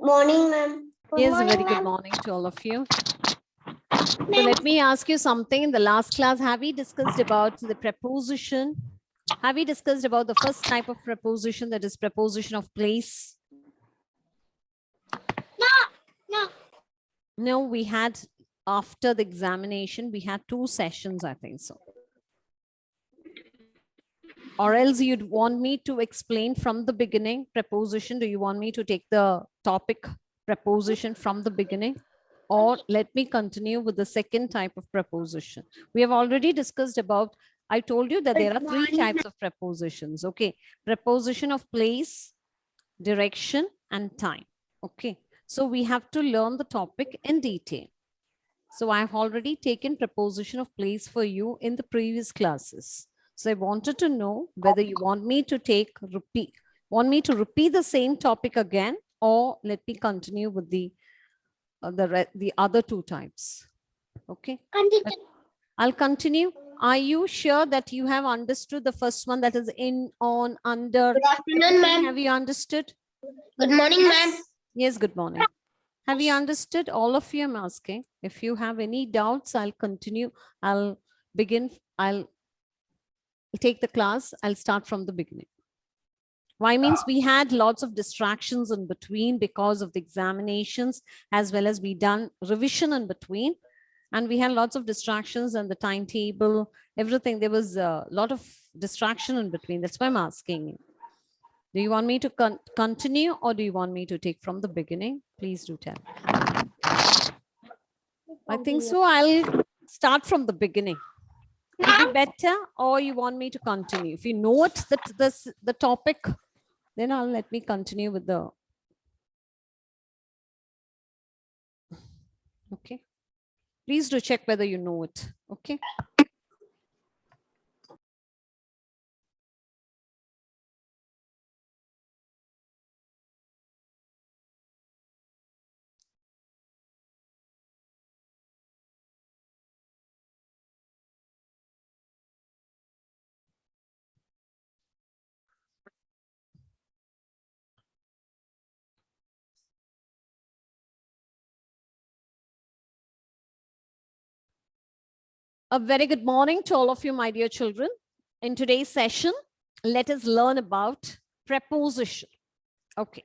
Morning, ma'am. Yes, very good morning to all of you. So let me ask you something. In the last class, have we discussed about the preposition? Have we discussed about the first type of preposition, that is preposition of place? No, we had, after the examination, we had 2 sessions, I think so. Or else you'd want me to explain from the beginning preposition. Do you want me to take the topic preposition from the beginning? Or let me continue with the second type of preposition. We have already discussed about, I told you that there are 3 types of prepositions. Okay. Preposition of place, direction, and time. Okay. So we have to learn the topic in detail. So I have already taken preposition of place for you in the previous classes. So I wanted to know whether you want me to repeat the same topic again, or let me continue with the other 2 types. Okay. I'll continue. Are you sure that you have understood the first one, that is in, on, under? Good afternoon, ma'am. Have you understood? Good morning, ma'am. Yes, good morning. Have you understood? All of you I'm asking. If you have any doubts, I'll continue. I'll begin. I'll take the class. I'll start from the beginning. Why means we had lots of distractions in between because of the examinations, as well as we done revision in between. And we had lots of distractions and the timetable, everything. There was a lot of distraction in between. That's why I'm asking you. Do you want me to continue, or do you want me to take from the beginning? Please do tell. I think so. I'll start from the beginning. Would be better, or you want me to continue? If you know what the topic, then I'll let me continue with the. Okay. Please do check whether you know it. Okay. A very good morning to all of you, my dear children. In today's session, let us learn about preposition. Okay.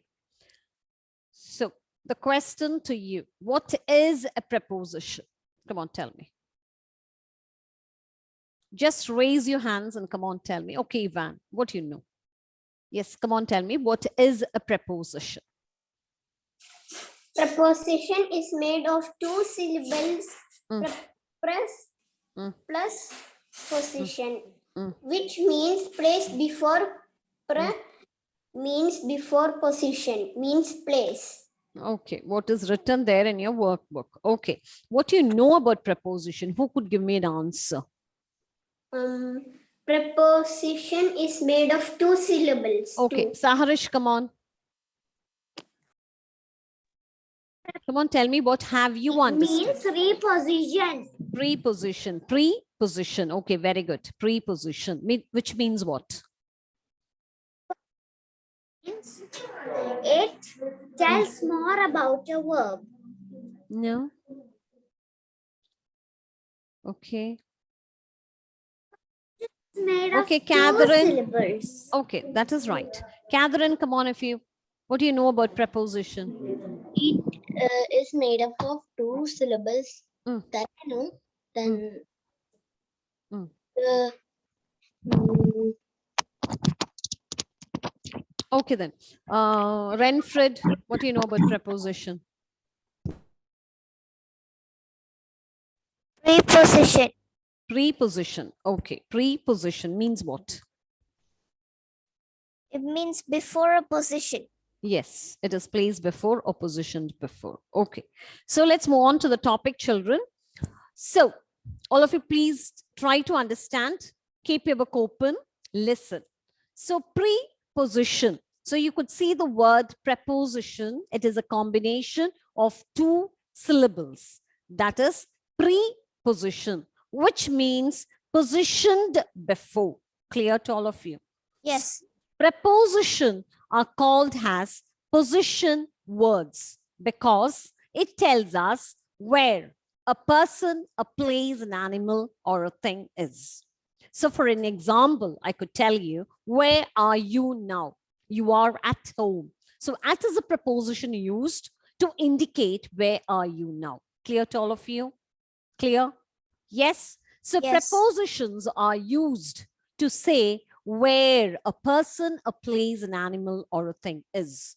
So the question to you, what is a preposition? Come on, tell me. Just raise your hands and come on, tell me. Okay, Ivan, what do you know? Yes, come on, tell me, what is a preposition? Preposition is made of 2 syllables. Plus position, which means place before means before position, means place. Okay, what is written there in your workbook? Okay, what do you know about preposition? Who could give me an answer? Preposition is made of 2 syllables. Okay, Saharish, come on. Come on, tell me, what have you understood? Means preposition. Preposition. Preposition. Okay, very good. Preposition, which means what? It tells more about a verb. No. Okay. It's made okay, of Catherine. 2 syllables. Okay, that is right. Catherine, come on, what do you know about preposition? It is made up of 2 syllables. That I know. Then okay then. Renfred, what do you know about preposition? Preposition. Preposition. Okay. Preposition means what? It means before a position. Yes, it is placed before or positioned before. Okay. So let's move on to the topic, children. So all of you, please try to understand. Keep your book open. Listen. So preposition. So you could see the word preposition. It is a combination of 2 syllables. That is preposition, which means positioned before. Clear to all of you? Yes. Preposition are called as position words because it tells us where a person, a place, an animal, or a thing is. So for an example, I could tell you, where are you now? You are at home. So at is a preposition used to indicate where are you now. Clear to all of you? Clear? Yes. So Yes. prepositions are used to say where a person, a place, an animal, or a thing is.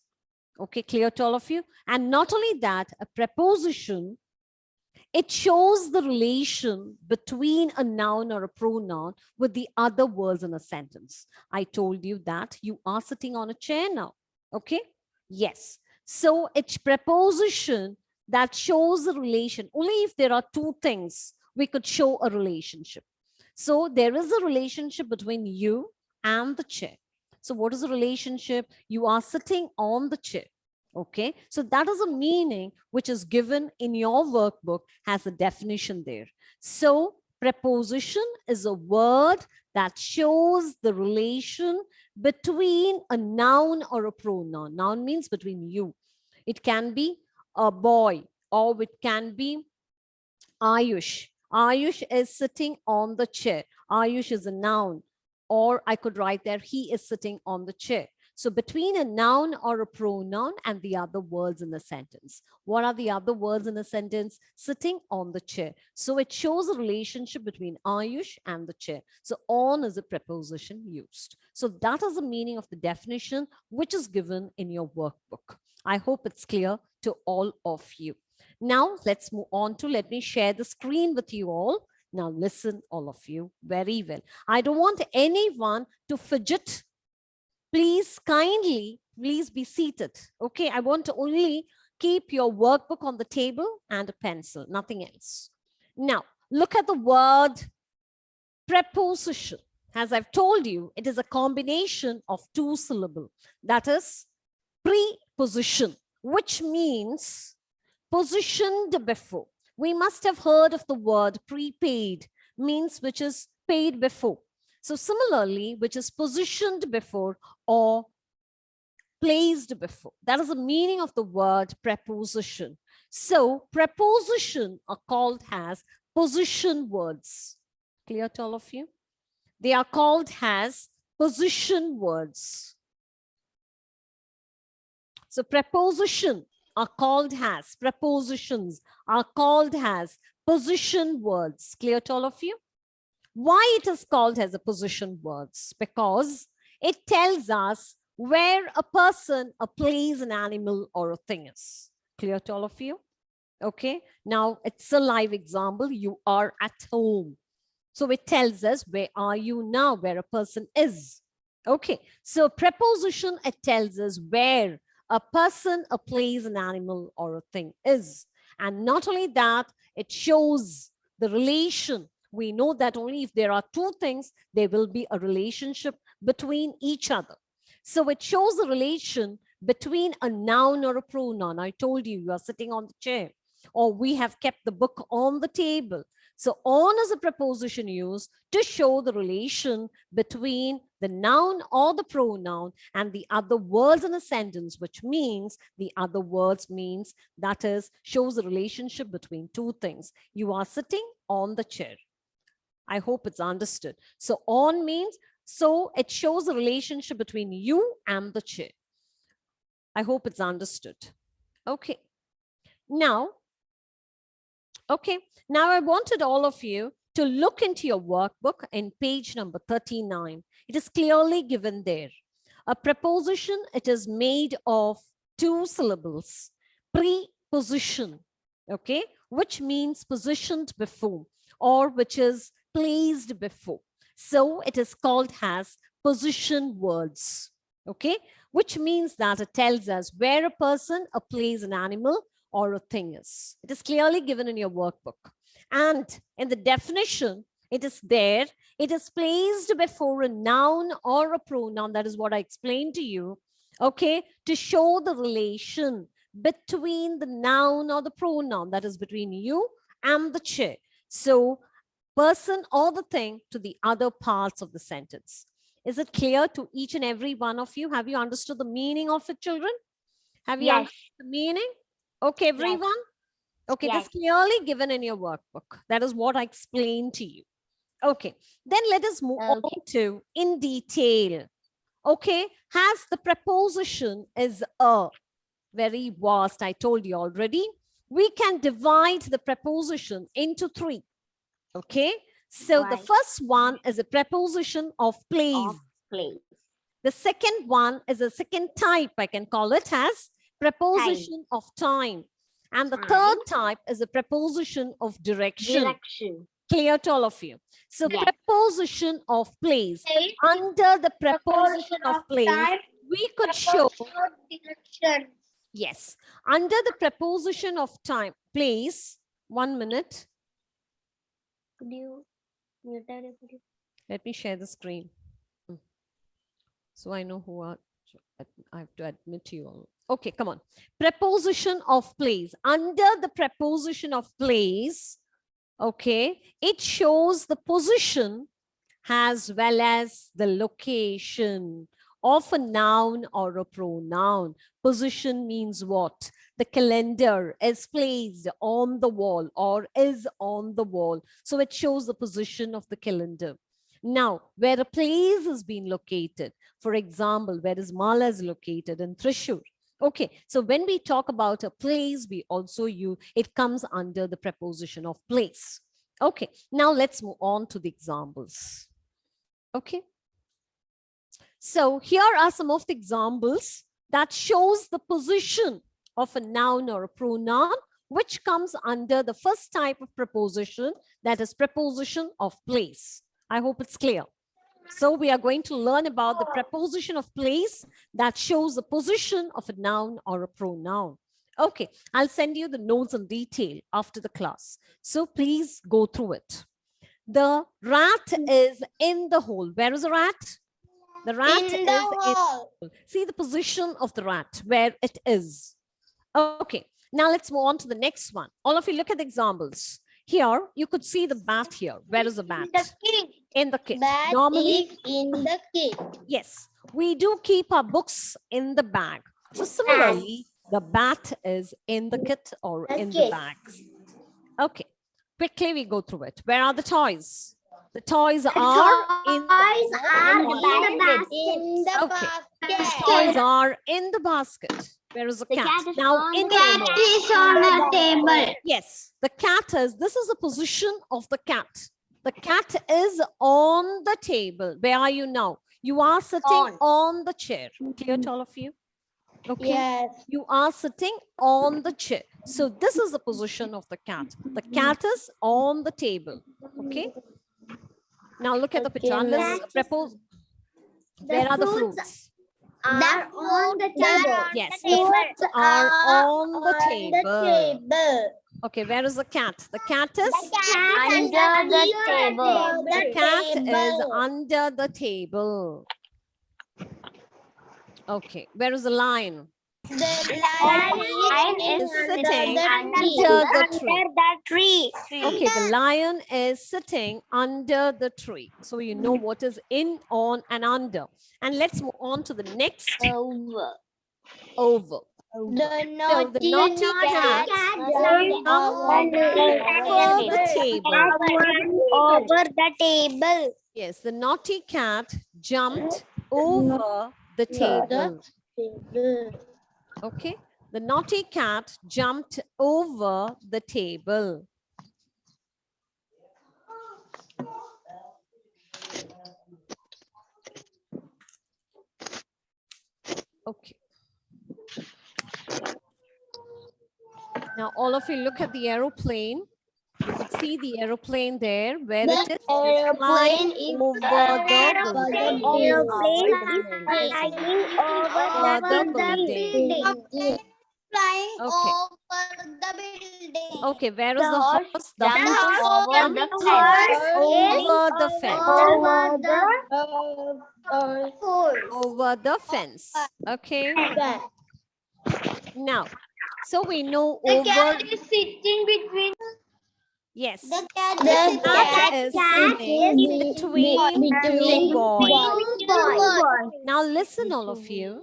Okay, clear to all of you? And not only that, a preposition, it shows the relation between a noun or a pronoun with the other words in a sentence. I told you that you are sitting on a chair now. Okay? Yes. So it's preposition that shows the relation. Only if there are two things, we could show a relationship. So there is a relationship between you and the chair. So what is the relationship? You are sitting on the chair. Okay, so that is a meaning which is given in your workbook, has a definition there. So preposition is a word that shows the relation between a noun or a pronoun. Noun means between you. It can be a boy or it can be Ayush. Ayush is sitting on the chair. Ayush is a noun. Or I could write there, he is sitting on the chair. So between a noun or a pronoun and the other words in the sentence. What are the other words in the sentence? Sitting on the chair. So it shows a relationship between Ayush and the chair. So on is a preposition used. So that is the meaning of the definition which is given in your workbook. I hope it's clear to all of you. Now let's move on to, let me share the screen with you all. Now listen, all of you, very well. I don't want anyone to fidget. Please kindly, please be seated. Okay, I want to only keep your workbook on the table and a pencil, nothing else. Now, look at the word preposition. As I've told you, it is a combination of two syllables. That is preposition, which means positioned before. We must have heard of the word prepaid, means which is paid before. So similarly, which is positioned before or placed before. That is the meaning of the word preposition. So preposition are called as position words. Clear to all of you? They are called as position words. So preposition are called as, prepositions are called as position words. Clear to all of you? Why it is called as a position words? Because it tells us where a person, a place, an animal, or a thing is. Clear to all of you? Okay, now it's a live example. You are at home. So it tells us where are you now, where a person is. Okay, so preposition, it tells us where a person, a place, an animal, or a thing is. And not only that, it shows the relation. We know that only if there are two things, there will be a relationship between each other. So it shows the relation between a noun or a pronoun. I told you, you are sitting on the chair, or we have kept the book on the table. So on is a preposition used to show the relation between the noun or the pronoun and the other words in a sentence, which means the other words means, that is, shows the relationship between two things. You are sitting on the chair. I hope it's understood. So on means, so it shows the relationship between you and the chair. I hope it's understood. Okay. Now, I wanted all of you to look into your workbook in page number 39. It is clearly given there. A preposition, it is made of two syllables. Preposition, okay, which means positioned before or which is placed before. So it is called as position words, okay, which means that it tells us where a person, a place, an animal, or a thing is. It is clearly given in your workbook. And in the definition, it is there. It is placed before a noun or a pronoun. That is what I explained to you, okay, to show the relation between the noun or the pronoun, that is between you and the chair. So person or the thing to the other parts of the sentence. Is it clear to each and every one of you? Have you understood the meaning of it, children? Have you Yes. understood the meaning? Okay, everyone? Okay, Yes. this clearly given in your workbook. That is what I explained to you. Okay, then let us move on to in detail. Okay, has the preposition is a very vast, I told you already. We can divide the preposition into three. Okay, so the first one is a preposition of place. The second one is a second type, I can call it as preposition of time. And the third type is a preposition of direction. Clear to all of you? So preposition of place. Under the preposition of place, we could show, yes, under the preposition of time, place, 1 minute. Could you mute everybody? Let me share the screen. So I know who are, I have to admit you all. Okay, come on. Preposition of place. Under the preposition of place, okay, it shows the position as well as the location of a noun or a pronoun. Position means what? The calendar is placed on the wall or is on the wall. So it shows the position of the calendar. Now, where a place is being located, for example, where is Mala is located in Thrissur. Okay, so when we talk about a place, we also use, it comes under the preposition of place. Okay, now let's move on to the examples. Okay. So here are some of the examples that shows the position of a noun or a pronoun, which comes under the first type of preposition, that is preposition of place. I hope it's clear. So we are going to learn about the preposition of place that shows the position of a noun or a pronoun. Okay, I'll send you the notes in detail after the class. So please go through it. The rat is in the hole. Where is the rat? The rat is in the hole. See the position of the rat, where it is. Okay, now let's move on to the next one. All of you look at the examples. Here, you could see the bat here. Where is the bat? In the kit. Bat Normally, is in the kit. yes, we do keep our books in the bag. So similarly, the bat is in the kit or in the bags. Okay, quickly we go through it. Where are the toys? The toys are in the basket. In the basket. The toys are in the basket. Where is the cat? Now in the Cat is on a table. yes, the cat is, this is the position of the cat. The cat is on the table. Where are you now? You are sitting on the chair. Clear to all of you? Okay. Yes. You are sitting on the chair. So this is the position of the cat. The cat is on the table. Okay. Now look at the picture. Where are the fruits? Are on the table. Yes, Fruits are on the table. table. Okay, where is the cat? The cat is Under the table. the cat is under the table. Okay, where is the lion? The lion is sitting under the tree. Okay, the lion is sitting under the tree. So you know what is in, on, and under. And let's move on to the next. Over. The naughty cat over the table. Over the table. Yes, the naughty cat jumped over the table. Okay, the naughty cat jumped over the table. Okay. Now, all of you look at the aeroplane. You could see the aeroplane there, where it is flying over the building. Flying Okay. over the building. Okay, where is the horse? The horse over the fence. Over the fence. Okay. Now, so we know The over. cat is sitting between. Yes. The cat is sitting between two boys. Now listen, all of you.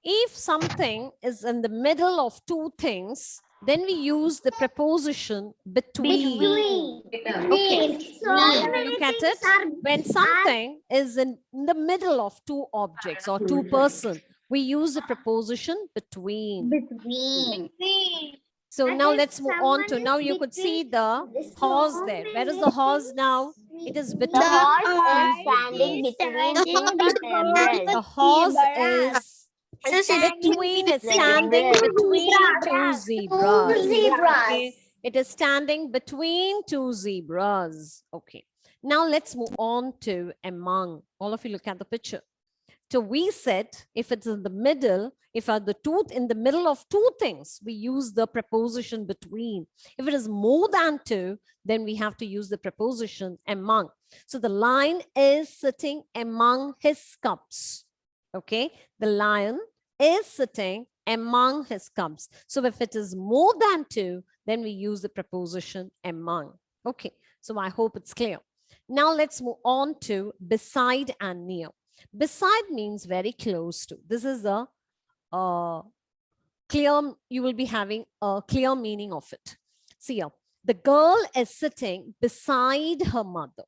If something is in the middle of two things, then we use the preposition between. Okay, now look at it. When something is in the middle of two objects or two persons, we use the preposition between. So now let's move on to, now you could see the horse there. Where is the horse now? It is between. The horse is standing between two zebras. The horse is between, it's standing between two zebras. Okay. It is standing between two zebras. Okay. Now let's move on to among. All of you look at the picture. So we said if it's in the middle, if are the two in the middle of two things, we use the preposition between. If it is more than two, then we have to use the preposition among. So the lion is sitting among his cubs. Okay, the lion is sitting among his cubs. So if it is more than two, then we use the preposition among. Okay, so I hope it's clear. Now let's move on to beside and near. Beside means very close to. This is a clear, you will be having a clear meaning of it. See here, the girl is sitting beside her mother.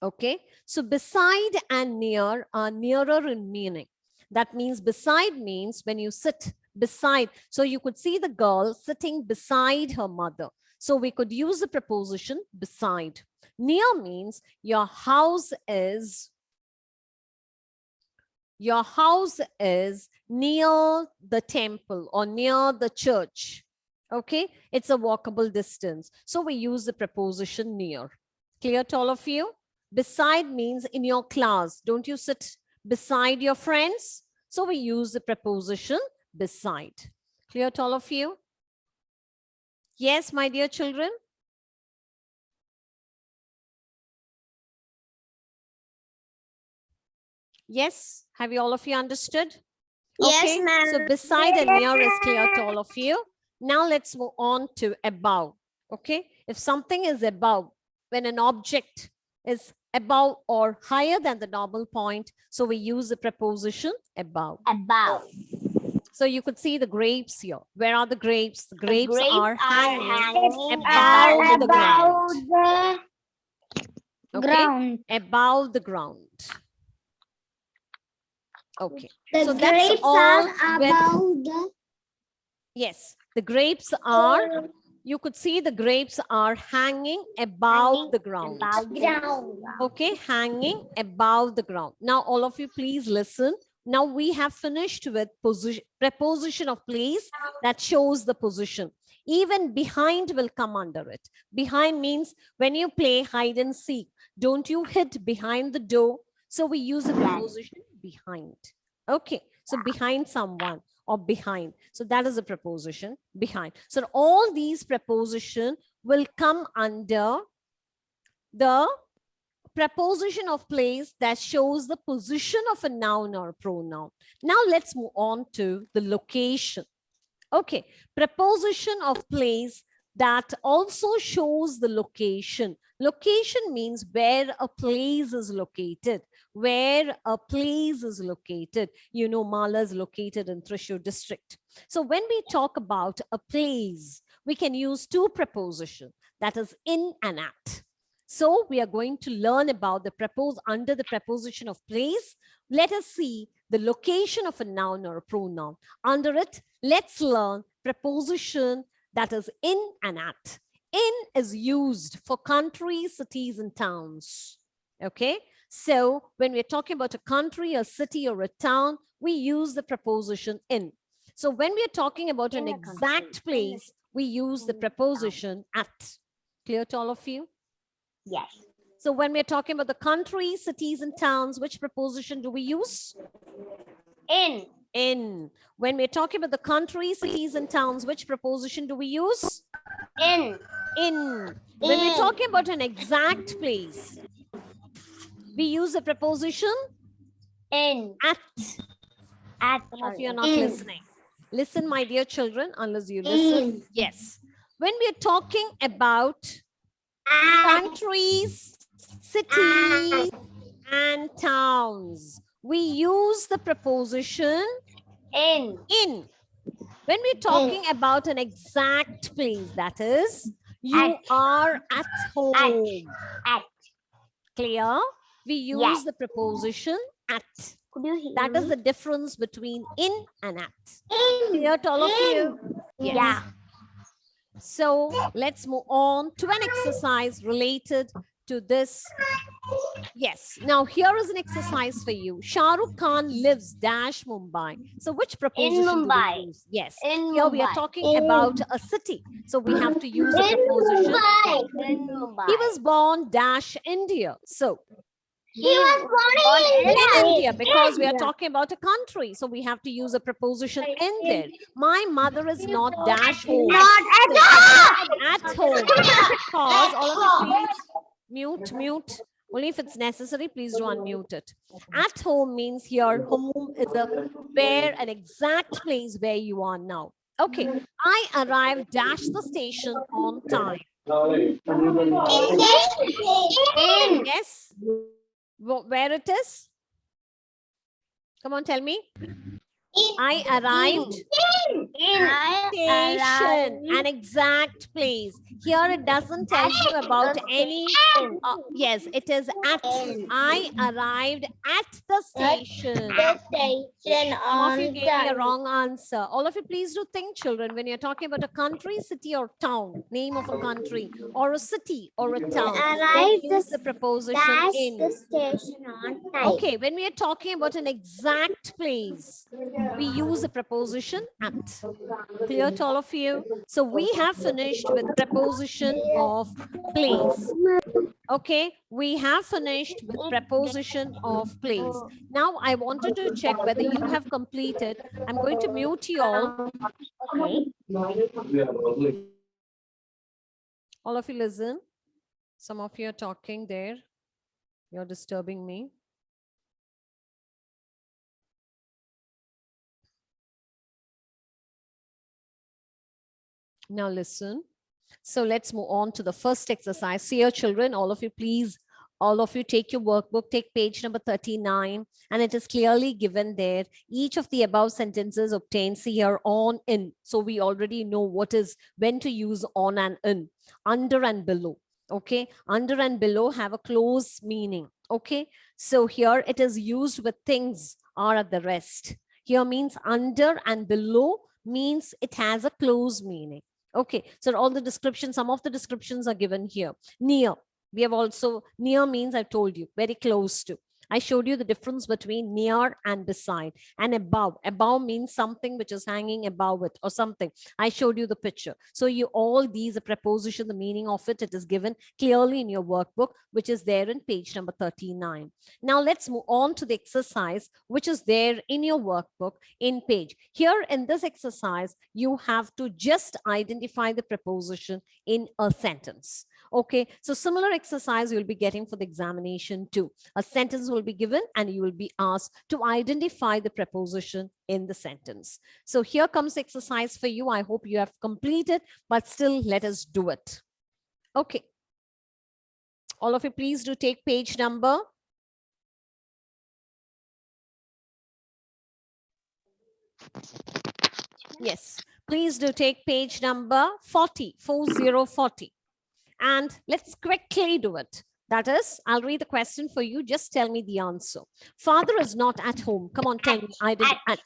Okay, so beside and near are nearer in meaning. That means beside means when you sit beside. So you could see the girl sitting beside her mother. So we could use the preposition beside. Near means your house is near the temple or near the church. Okay, it's a walkable distance. So we use the preposition near. Clear to all of you? Beside means in your class. Don't you sit beside your friends? So we use the preposition beside. Clear to all of you? Yes, my dear children? Yes, have you all of you understood? Yes, Okay, ma'am. so beside and near is clear to all of you. Now let's move on to above. Okay, if something is above, when an object is above or higher than the normal point, so we use the preposition above. Above. So you could see the grapes here. Where are the grapes? The grapes, Grapes are hanging above the ground. the Okay, ground. above the ground. Okay, The so that's grapes all are with, above the yes, the grapes are, you could see the grapes are hanging above the ground. ground. Okay, hanging above the ground. Now, all of you, please listen. Now we have finished with position, preposition of place that shows the position. Even behind will come under it. Behind means when you play hide and seek, don't you hid behind the door? So we use the preposition behind. Okay, so behind someone or behind. So that is a preposition, behind. So all these prepositions will come under the preposition of place that shows the position of a noun or a pronoun. Now let's move on to the location. Okay, preposition of place that also shows the location. Location means where a place is located. Where a place is located. You know, Mala is located in Thrissur district. So when we talk about a place, we can use two prepositions, that is in and at. So we are going to learn about the under the preposition of place. Let us see the location of a noun or a pronoun. Under it, let's learn preposition that is in and at. In is used for countries, cities, and towns. Okay, so when we're talking about a country, a city, or a town, we use the preposition in. So when we're talking about an exact place, we use the preposition at. Clear to all of you? Yes. So when we're talking about the countries, cities, and towns, which preposition do we use? In. In. When we're talking about the countries, cities, and towns, which preposition do we use? In. In. When we're talking about an exact place, we use the preposition? In. At. Some of you are not listening. Listen, my dear children, unless you listen. Yes. When we're talking about countries, cities, and towns, we use the preposition In. In. When we're talking about an exact place, that is, you are at home. At. Clear? We use Yes. the preposition at. Could you hear That is me? the difference between in and at. In. Clear to all of you? Yes. Yeah. So let's move on to an exercise related to this. Yes. Now here is an exercise for you. Shah Rukh Khan lives dash Mumbai. So which preposition do Mumbai. we use? Yes. In Here we are Mumbai. talking about a city. So we have to use the preposition. In Mumbai. He was born dash India. So He was born in India, because we are talking about a country. So we have to use a preposition in there. My mother is not dash home. Not At home. Pause. All of you please mute. Only if it's necessary, please do unmute it. At home means here, home is an exact place where you are now. Okay, I arrived dash the station on time. In. Yes. Where it is? Come on, tell me. I arrived station, an exact place. Here it doesn't tell you about any. Yes, it is at. I arrived at the station. Some of you gave me a wrong answer. All of you, please do think, children, when you're talking about a country, city, or town, name of a country, or a city, or a town, then use the preposition in. The station on time. Okay, when we are talking about an exact place, we use a preposition at. Clear to all of you? So we have finished with preposition of place. Okay, we have finished with preposition of place. Now I wanted to check whether you have completed. I'm going to mute you all. Okay. All of you listen. Some of you are talking there. You're disturbing me. Now listen. So let's move on to the first exercise. See your children, all of you, please, all of you take your workbook, take page number 39, and it is clearly given there. Each of the above sentences obtained, see here, on, in. So we already know when to use on and in. Under and below. Okay, under and below have a close meaning. Okay, so here it is used with things are at the rest. Here means under and below means it has a close meaning. Okay, so all the descriptions, some of the descriptions are given here. Near, we have also, near means I've told you, very close to. I showed you the difference between near and beside. And above, above means something which is hanging above it or something. I showed you the picture. So all these, a preposition, the meaning of it is given clearly in your workbook, which is there in page number 39. Now let's move on to the exercise, which is there in your workbook in page. Here in this exercise, you have to just identify the preposition in a sentence. Okay, so similar exercise you'll be getting for the examination too. A sentence will be given and you will be asked to identify the preposition in the sentence. So here comes the exercise for you. I hope you have completed, but still let us do it. Okay. All of you, please do take page number. Yes, please do take page number 40. And let's quickly do it. That is, I'll read the question for you. Just tell me the answer. Father is not at home. Come on, tell me. I did at.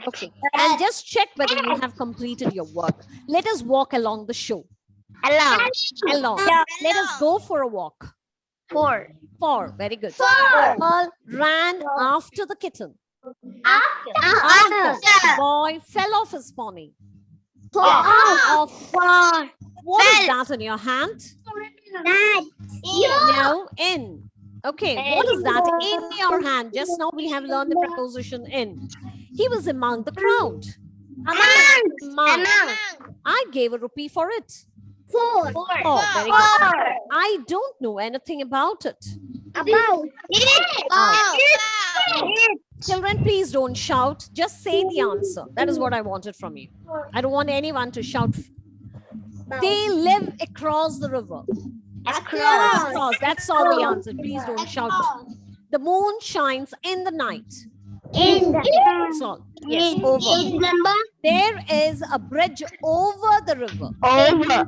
Okay. And just check whether you have completed your work. Let us walk along the shore. Along. Let us go for a walk. Four. Very good. Four. Girl ran after the kitten. After. The boy fell off his pony. What is that in your hand? No, in. Okay, what is that in your hand? Just now we have learned the preposition in. He was among the crowd. Among. I gave a rupee for it. Four. Very good. I don't know anything about it. About it. Children, please don't shout. Just say the answer. That is what I wanted from you. I don't want anyone to shout. They live across the river. Across. That's all we answered. Please don't shout. The moon shines in the night. So, yes, over. Page number There is a bridge over the river. over.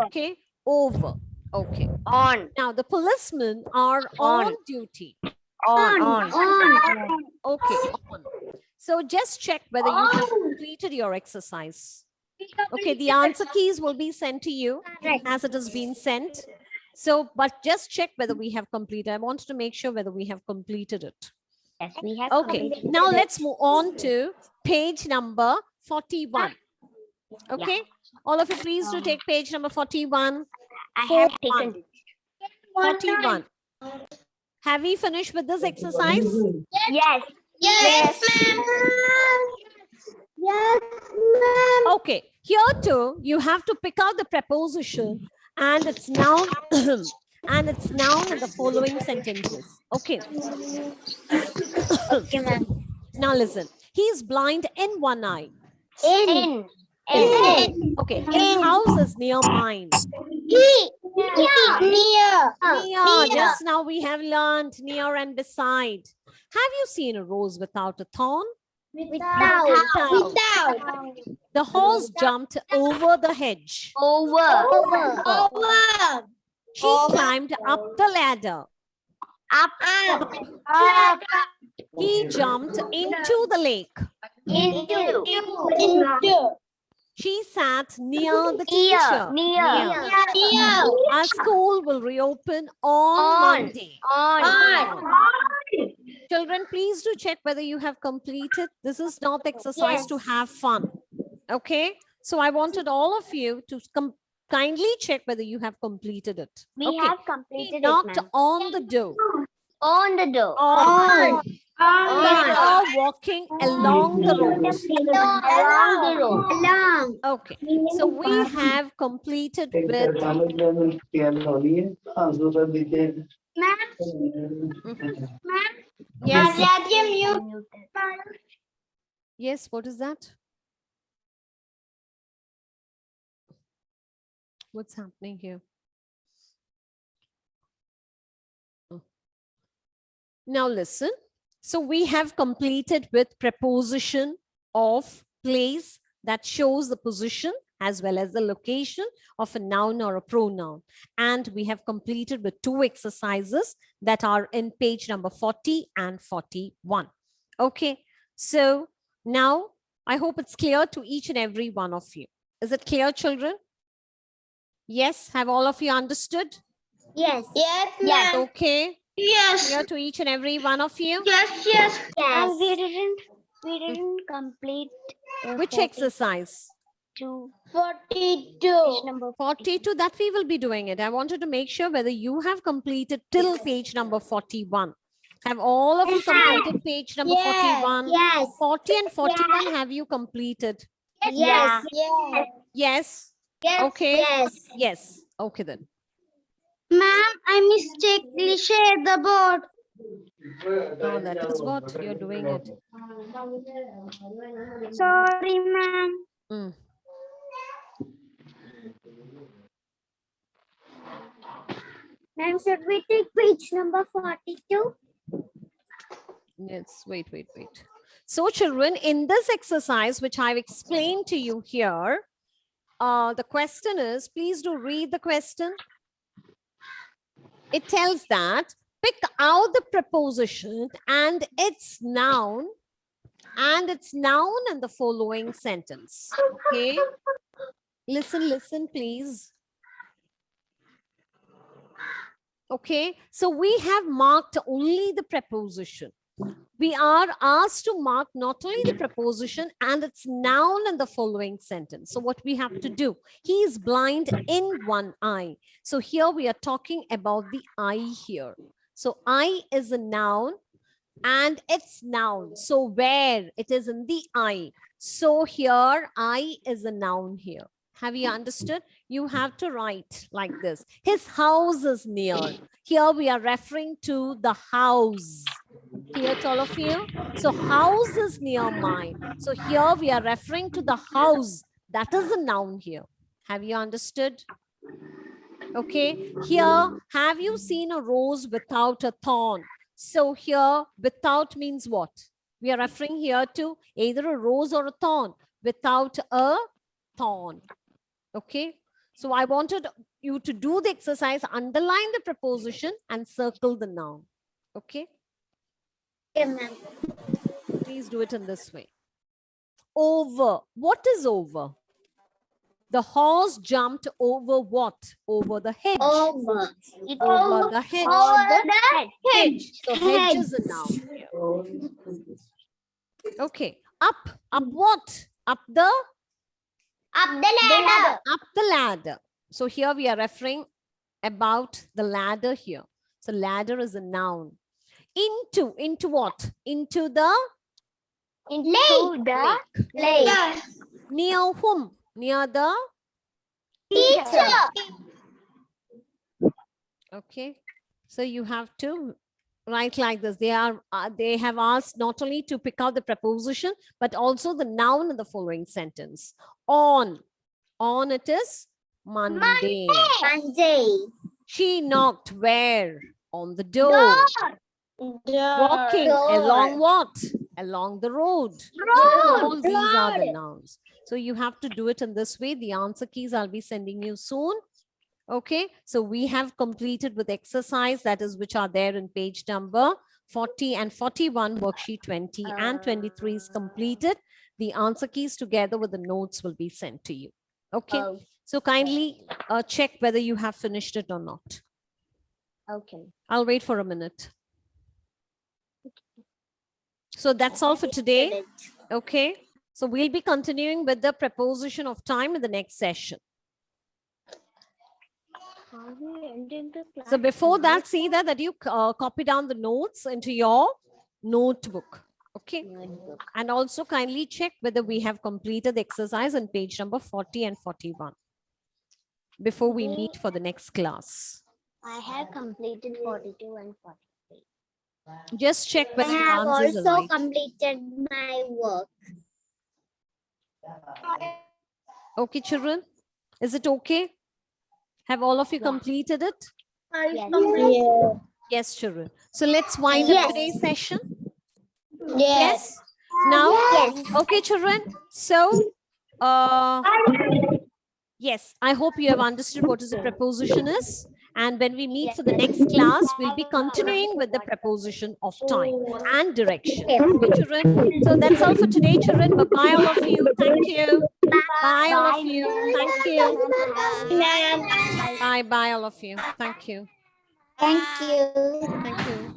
Okay, over. Okay. On. Now the policemen are on duty. On. Okay, on. So just check whether you have completed your exercise. Okay, the answer keys will be sent to you as it has been sent. So, but just check whether we have completed. I wanted to make sure whether we have completed it. Yes, we have. Okay, now let's move on to page number 41. Okay, all of you please do take page number 41. I have taken it. 41. Have we finished with this exercise? Yes. Yes, ma'am. Yes, ma'am. Okay, here too, you have to pick out the preposition and its noun and its noun in the following sentences. Okay. Okay, ma'am. Now listen. He is blind in one eye. In. Okay, his house is near mine. Near. Near. Just now we have learned near and beside. Have you seen a rose without a thorn? Without. The horse jumped over the hedge. Over. She climbed up the ladder. Up. He jumped into the lake. Into. She sat near the teacher. Near. Our school will reopen on Monday. Children, please do check whether you have completed. This is not the exercise to have fun. Okay. So I wanted all of you to kindly check whether you have completed it. We have completed Knocked it, ma'am. on the door. On the door. They are walking along the road. Along. Okay. So we have completed with yes. Yes, what is that? What's happening here? Oh. Now listen. So we have completed with preposition of place that shows the position as well as the location of a noun or a pronoun. And we have completed with two exercises that are in page number 40 and 41. Okay, so now I hope it's clear to each and every one of you. Is it clear, children? Yes, have all of you understood? Yes. Yes. Okay. Yes. Clear to each and every one of you? Yes. We didn't complete Which exercise? 42. Number 42, that we will be doing it. I wanted to make sure whether you have completed till page number 41. Have all of you completed page number 41? Yes. 40 and 41 have you completed? Yes. Yes. Yes. Okay. Yes. Yes. Okay then. Ma'am, I mistakenly shared the board. Oh, that is what you're doing it. Sorry, ma'am. Mm. Ma'am, should we take page number 42? Yes, wait. So children, in this exercise, which I've explained to you here, the question is, please do read the question. It tells that pick out the preposition and its noun in the following sentence. Okay. Listen, please. Okay. So we have marked only the preposition. We are asked to mark not only the preposition and its noun in the following sentence. So what we have to do, he is blind in one eye. So here we are talking about the eye here. So eye is a noun and its noun. So where it is in the eye. So here eye is a noun here. Have you understood? You have to write like this. His house is near. Here we are referring to the house. Clear to all of you? So house is near mine. So here we are referring to the house. That is a noun here. Have you understood? Okay. Here, have you seen a rose without a thorn? So here without means what? We are referring here to either a rose or a thorn. Without a thorn. Okay. So I wanted you to do the exercise, underline the preposition and circle the noun. Okay. Okay, ma'am. Please do it in this way. Over. What is over? The horse jumped over what? Over the hedge. Over. Over the hedge. Over the Hedge. So hedge is a noun here. Okay. Up. Up what? Up the? Up the ladder. Up the ladder. So here we are referring about the ladder here. So ladder is a noun. Into what? Into the Lake. Near whom? Near the Teacher. Okay. So you have to write like this. They have asked not only to pick out the preposition, but also the noun in the following sentence. On. On it is Monday. Monday. She knocked where? On the door. Walking along what? Along the road. All these are the nouns. So you have to do it in this way. The answer keys I'll be sending you soon. Okay, so we have completed with exercise, that is which are there in page number 40 and 41, worksheet 20 and 23 is completed. The answer keys together with the notes will be sent to you. Okay, so kindly check whether you have finished it or not. Okay. I'll wait for a minute. So that's all for today. Okay, so we'll be continuing with the preposition of time in the next session. So before that, see that you copy down the notes into your notebook. Okay. And also kindly check whether we have completed the exercise on page number 40 and 41 before we meet for the next class. I have completed 42 and 43. Just check whether I your have answers are also right. completed my work. Okay, children, is it okay? Have all of you completed it? Yes. Yes, children. So let's wind up today's session. Yes. Now, Yes. okay, children. So, yes, I hope you have understood what is a preposition is. And when we meet for the next class, we'll be continuing with the preposition of time and direction. Okay, children. So that's all for today, children. Bye-bye, all of you. Thank you. Bye, all of you. Thank you. Bye, all of you. Thank you. Thank you. Thank you.